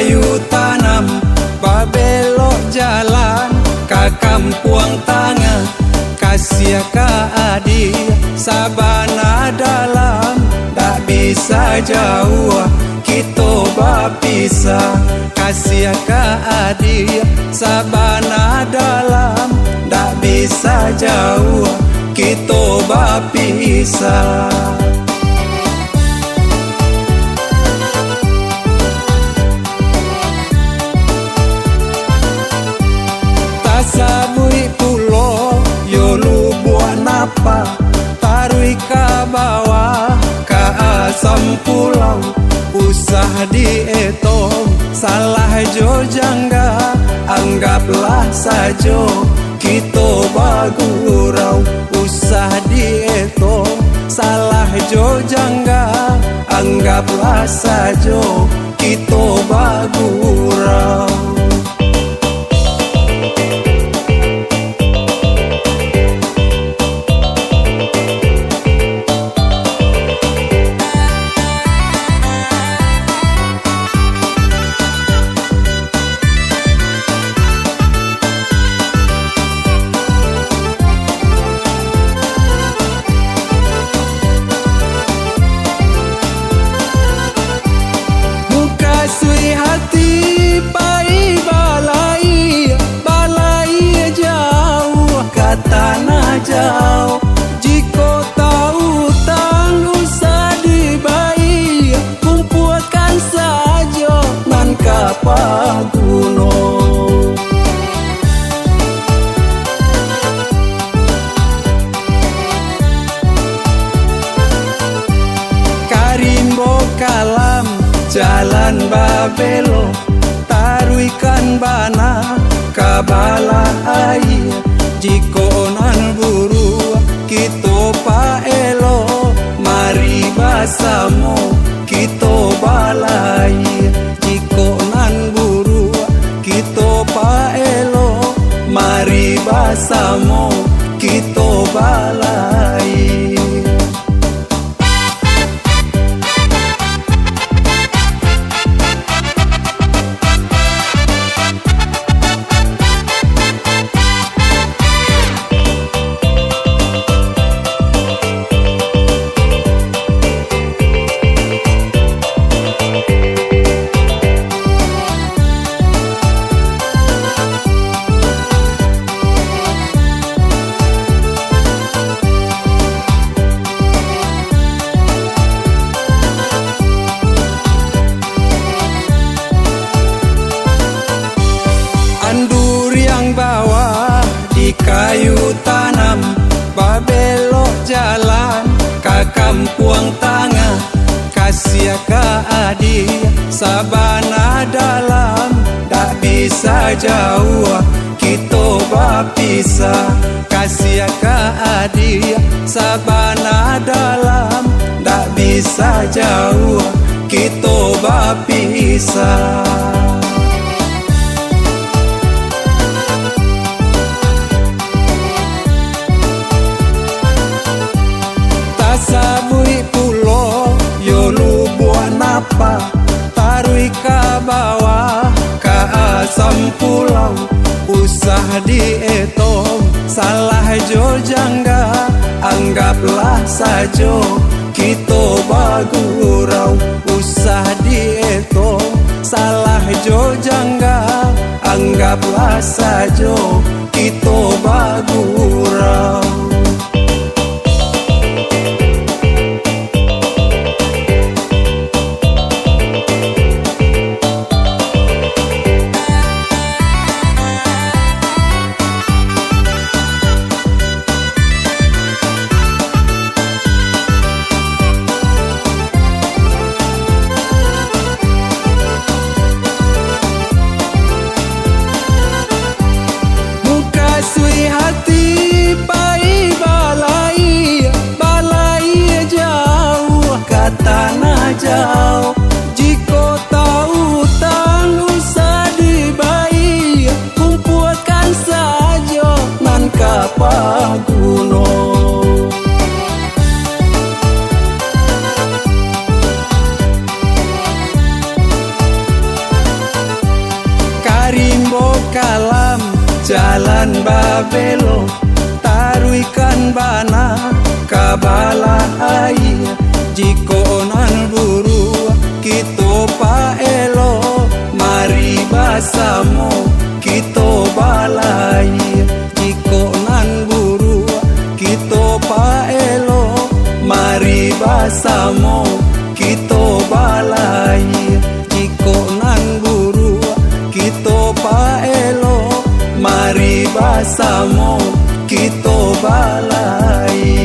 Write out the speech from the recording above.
kayu tanam, babelok jalan ka Kampuang Tangah, kasih ka adik sabana dalam, tak bisa jauh kita berpisah. Kasih ka adik sabana dalam, tak bisa jauh kita berpisah. Sabui pulo yo lu buat napa, tarui ka bawah ka asam pulau, usah dietong salah jo jangga, anggaplah sajo kita bagurau. Usah dietong salah jo jangga, anggaplah sajo kita bagurau. Sui hati pai balai, balai jauh ke tanah jauh. Jika tahu tang usah dibai, kumpulkan saja nan kapal gunung. Karimbo kalam jalan babelo, taruikan bana kabala air. Jiko nan buru kita paelo, mari basamo kita balai. Jiko nan buru kita paelo, mari basamo kita balai. Andur yang bawah di kayu tanam, babelok jalan ka Kampuang Tangah, kasih ka adik sabana dalam, tak bisa jauh kita berpisah. Kasih ka adik sabana dalam, tak bisa jauh kita berpisah. Sabui pulo yo lu buat napa, tarui ka bawah ka asam pulau, usah dietong salah jo jangga, anggaplah sajo kita bagurau. Usah dietong salah jo jangga, anggaplah sajo kita bagurau. Sui hati pai jalan babelo taruikan bana kabala air jiko nan buru kito paelo mari basamo kito balai jiko nan buru kito paelo mari basamo kito balai jiko nan buru kito paelo mari basamo kito balai.